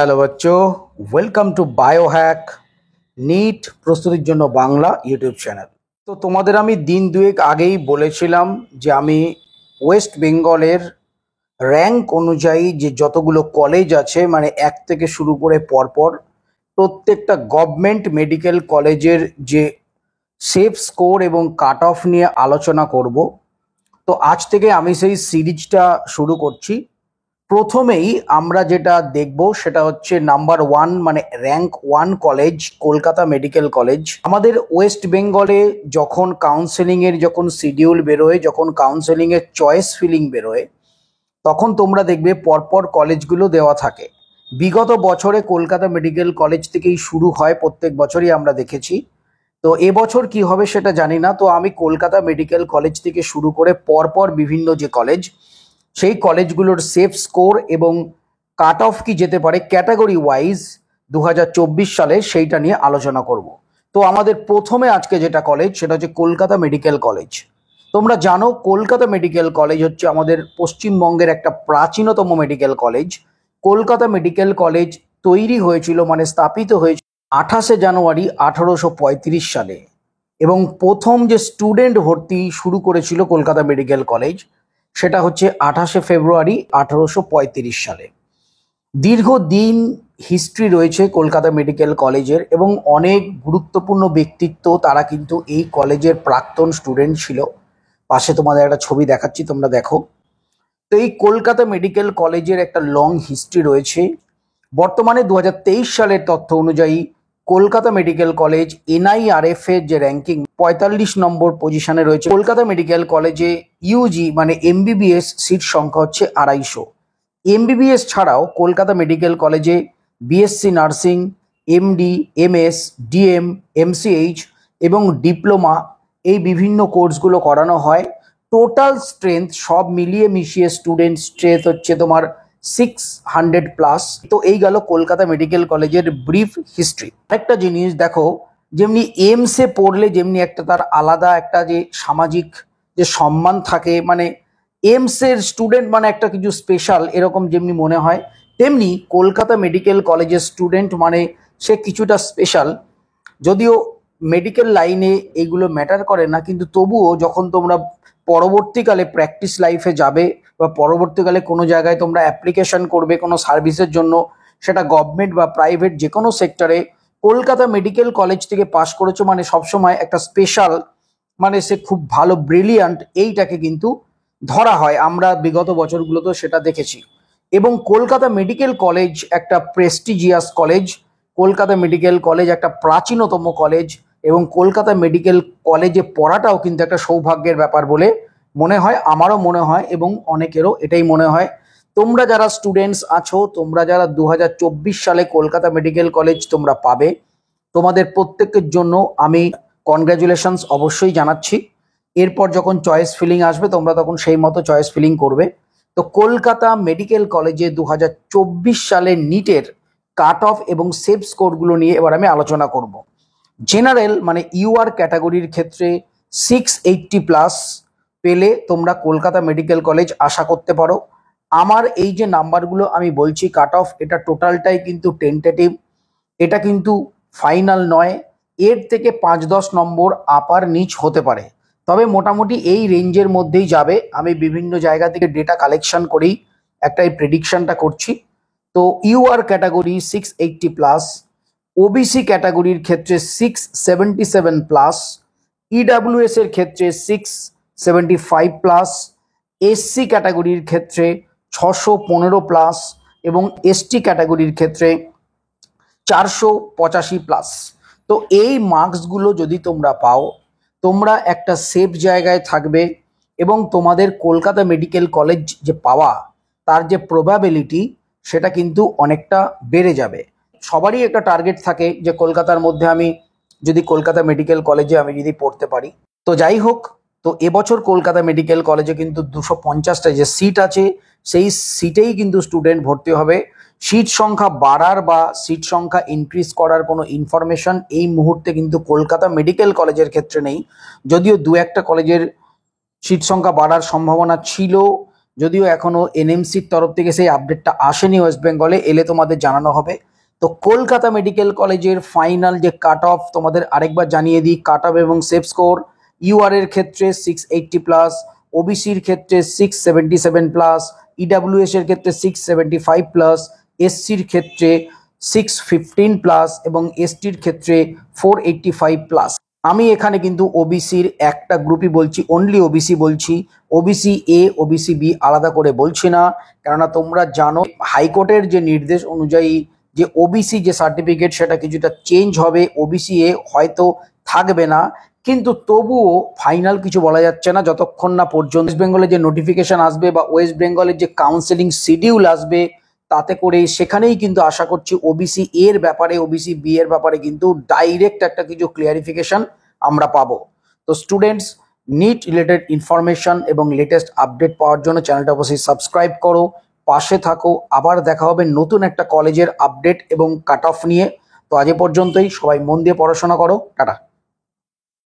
Hello বাচ্চো, welcome to Biohack NEET প্রস্তুতির জন্য বাংলা ইউটিউব চ্যানেল। তো তোমাদের আমি দিন দুয়েক আগেই বলেছিলাম যে আমি ওয়েস্ট বেঙ্গলের র্যাঙ্ক অনুযায়ী যে যতগুলো কলেজ আছে, মানে এক থেকে শুরু করে পরপর প্রত্যেকটা গভর্নমেন্ট মেডিকেল কলেজের যে সেফ স্কোর এবং কাট অফ নিয়ে আলোচনা করব। তো আজ থেকে আমি সেই সিরিজটা শুরু করছি। প্রথমেই আমরা যেটা দেখব সেটা হচ্ছে নাম্বার ওয়ান, মানে rank one college Kolkata medical college. আমাদের ওয়েস্ট বেঙ্গলে যখন কাউন্সেলিংয়ের যখন শিডিউল বেরোয়, যখন কাউন্সেলিংয়ের চয়েস ফিলিং বেরোয়, তখন তোমরা দেখবে পরপর কলেজগুলো দেওয়া থাকে। বিগত বছরে কলকাতা মেডিকেল কলেজ থেকেই শুরু হয়, প্রত্যেক বছরই আমরা দেখেছি। তো এবছর কি হবে সেটা জানি না। তো আমি কলকাতা মেডিকেল কলেজ থেকে শুরু করে পরপর বিভিন্ন যে কলেজ, সেই কলেজগুলোর সেফ স্কোর এবং কাট অফ কি যেতে পারে ক্যাটাগরি ওয়াইজ 2024 সালে, সেইটা নিয়ে আলোচনা করব। তো আমাদের প্রথমে আজকে যেটা কলেজ সেটা হচ্ছে কলকাতা মেডিকেল কলেজ। তোমরা জানো কলকাতা মেডিকেল কলেজ হচ্ছে আমাদের পশ্চিমবঙ্গের একটা প্রাচীনতম medical college. Kolkata medical college তৈরি হয়েছিল, মানে স্থাপিত হয়েছিল 28শে জানুয়ারি 1835 সালে, এবং প্রথম যে স্টুডেন্ট ভর্তি শুরু করেছিল কলকাতা মেডিকেল কলেজ সেটা হচ্ছে 28শে ফেব্রুয়ারি 1835 সালে। দীর্ঘদিন হিস্ট্রি রয়েছে কলকাতা মেডিকেল কলেজের, এবং অনেক গুরুত্বপূর্ণ ব্যক্তিত্ব তারা কিন্তু এই কলেজের প্রাক্তন স্টুডেন্ট ছিল। পাশে তোমাদের একটা ছবি দেখাচ্ছি, তোমরা দেখো। তো এই কলকাতা মেডিকেল কলেজের একটা লং হিস্ট্রি রয়েছে। বর্তমানে 2023 সালের তথ্য অনুযায়ী কলকাতা মেডিকেল কলেজ NIRF এর যে র্যাঙ্কিং 45 নম্বর পজিশনে রয়েছে। কলকাতা মেডিকেল কলেজে ইউজি মানে MBBS সিট সংখ্যা হচ্ছে 250। MBBS ছাড়াও কলকাতা মেডিকেল কলেজে BSc nursing, MD, MS, DM, MCH এবং ডিপ্লোমা, এই বিভিন্ন কোর্সগুলো করানো হয়। টোটাল স্ট্রেংথ সব মিলিয়ে মিশিয়ে স্টুডেন্ট স্ট্রেংথ হচ্ছে তোমার 600+। তো এই গেল কলকাতা মেডিকেল কলেজের ব্রিফ হিস্ট্রি। একটা জিনিস দেখো, যেমনি এমসে পড়লে যেমনি একটা তার আলাদা একটা যে সামাজিক যে সম্মান থাকে, মানে এমসের স্টুডেন্ট মানে একটা কিছু স্পেশাল এরকম যেমনি মনে হয়, তেমনি কলকাতা মেডিকেল কলেজের স্টুডেন্ট মানে সে কিছুটা স্পেশাল। যদিও মেডিকেল লাইনে এইগুলো ম্যাটার করে না, কিন্তু তবুও যখন তোমরা পরবর্তীকালে প্র্যাকটিস লাইফে যাবে বা পরবর্তীকালে কোনো জায়গায় তোমরা অ্যাপ্লিকেশন করবে কোনো সার্ভিসের জন্য, সেটা গভর্নমেন্ট বা প্রাইভেট যে কোনো সেক্টরে, কলকাতা মেডিকেল কলেজ থেকে পাশ করেছো মানে সবসময় একটা স্পেশাল, মানে সে খুব ভালো ব্রিলিয়ান্ট, এইটাকে কিন্তু ধরা হয়। আমরা বিগত বছরগুলোতেও সেটা দেখেছি। এবং কলকাতা মেডিকেল কলেজ একটা prestigious college. Kolkata medical college একটা প্রাচীনতম কলেজ, এবং কলকাতা মেডিকেল কলেজে পড়াটাও কিন্তু একটা সৌভাগ্যের ব্যাপার বলে মনে হয়, আমারও মনে হয় এবং অনেকেরও এটাই মনে হয়। তোমরা যারা স্টুডেন্টস আছো, তোমরা যারা 2024 সালে কলকাতা মেডিকেল কলেজ তোমরা পাবে, তোমাদের প্রত্যেকের জন্য আমি কনগ্রাচুলেশনস অবশ্যই জানাচ্ছি। এরপর যখন চয়েস ফিলিং আসবে তোমরা তখন সেই মতো চয়েস ফিলিং করবে। তো কলকাতা মেডিকেল কলেজে 2024 সালে নিটের কাট অফ এবং সেফ স্কোরগুলো নিয়ে এবার আমি আলোচনা করব। জেনারেল মানে ইউআর ক্যাটাগরির ক্ষেত্রে 680+ পেলে তোমরা কলকাতা মেডিকেল কলেজ আশা করতে পারো। আমার এই যে নাম্বারগুলো আমি বলছি কাট অফ, এটা টোটালটাই কিন্তু টেন্টেটিভ, এটা কিন্তু ফাইনাল নয়। এর থেকে 5-10 নম্বর আপার নিচ হতে পারে, তবে মোটামুটি এই রেঞ্জের মধ্যেই যাবে। আমি বিভিন্ন জায়গা থেকে ডেটা কালেকশন করেই একটা এই প্রেডিকশনটা করছি। তো ইউআর ক্যাটাগরি 680+, ওবিসি ক্যাটাগরির ক্ষেত্রে 677+, ইডাব্লিউএস এর ক্ষেত্রে 675+, এসসি ক্যাটাগরির ক্ষেত্রে 615+, এবং এসটি ক্যাটাগরির ক্ষেত্রে 485+। তো এই মার্কসগুলো যদি তোমরা পাও, তোমরা একটা সেফ জায়গায় থাকবে, এবং তোমাদের কলকাতা মেডিকেল কলেজ যে পাওয়া তার যে প্রবাবিলিটি সেটা কিন্তু অনেকটা বেড়ে যাবে। সবারই একটা টার্গেট থাকে যে কলকাতার মধ্যে আমি যদি কলকাতা মেডিকেল কলেজে আমি যদি পড়তে পারি। তো যাই হোক, তো এবছর কলকাতা মেডিকেল কলেজে কিন্তু 250টা যে সিট আছে সেই সিটেই কিন্তু স্টুডেন্ট ভর্তি হবে। সিট সংখ্যা বাড়ার বা সিট সংখ্যা ইনক্রিজ করার কোনো ইনফরমেশন এই মুহূর্তে কিন্তু কলকাতা মেডিকেল কলেজের ক্ষেত্রে নেই। যদিও দু একটা কলেজের সিট সংখ্যা বাড়ার সম্ভাবনা ছিল, যদিও এখনও এনএমসির তরফ থেকে সেই আপডেটটা আসেনি ওয়েস্ট বেঙ্গলে, এলে তোমাদের জানানো হবে। তো কলকাতা মেডিকেল কলেজের ফাইনাল যে কাট অফ তোমাদের আরেকবার জানিয়ে দিই, কাট অফ এবং সেফ স্কোর। ইউআর এর ক্ষেত্রে 680+, ওবিসির ক্ষেত্রে 677+, ইডাব্লিউএস এর ক্ষেত্রে 675+, এসসির ক্ষেত্রে 615+, এবং এসটির ক্ষেত্রে 485+। আমি এখানে কিন্তু ওবিসির একটা গ্রুপই বলছি, অনলি ওবিসি বলছি, ওবিসি এ ওবিসি বি আলাদা করে বলছি না। কেননা তোমরা জানো হাইকোর্টের যে নির্দেশ অনুযায়ী যে ওবিসি যে সার্টিফিকেট সেটা কিছুটা চেঞ্জ হবে, ওবিসি এ হয়তো থাকবে না, কিন্তু তবুও ফাইনাল কিছু বলা যাচ্ছে না যতক্ষণ না পর্যন্ত ওয়েস্ট বেঙ্গলের যে নোটিফিকেশন আসবে বা ওয়েস্ট বেঙ্গলের যে কাউন্সেলিং শিডিউল আসবে, তাতে করে সেখানেই কিন্তু আশা করছি ওবিসি এর ব্যাপারে, ওবিসি বি এর ব্যাপারে কিন্তু ডাইরেক্ট একটা কিছু ক্লিয়ারিফিকেশন আমরা পাবো। তো স্টুডেন্টস, নিট রিলেটেড ইনফরমেশন এবং লেটেস্ট আপডেট পাওয়ার জন্য চ্যানেলটা অবশ্যই সাবস্ক্রাইব করো, পাশে থাকো। আবার দেখা হবে নতুন একটা কলেজের আপডেট এবং কাট অফ নিয়ে। তো আজ এ পর্যন্তই, সবাই মন দিয়ে পড়াশোনা করো, টাটা।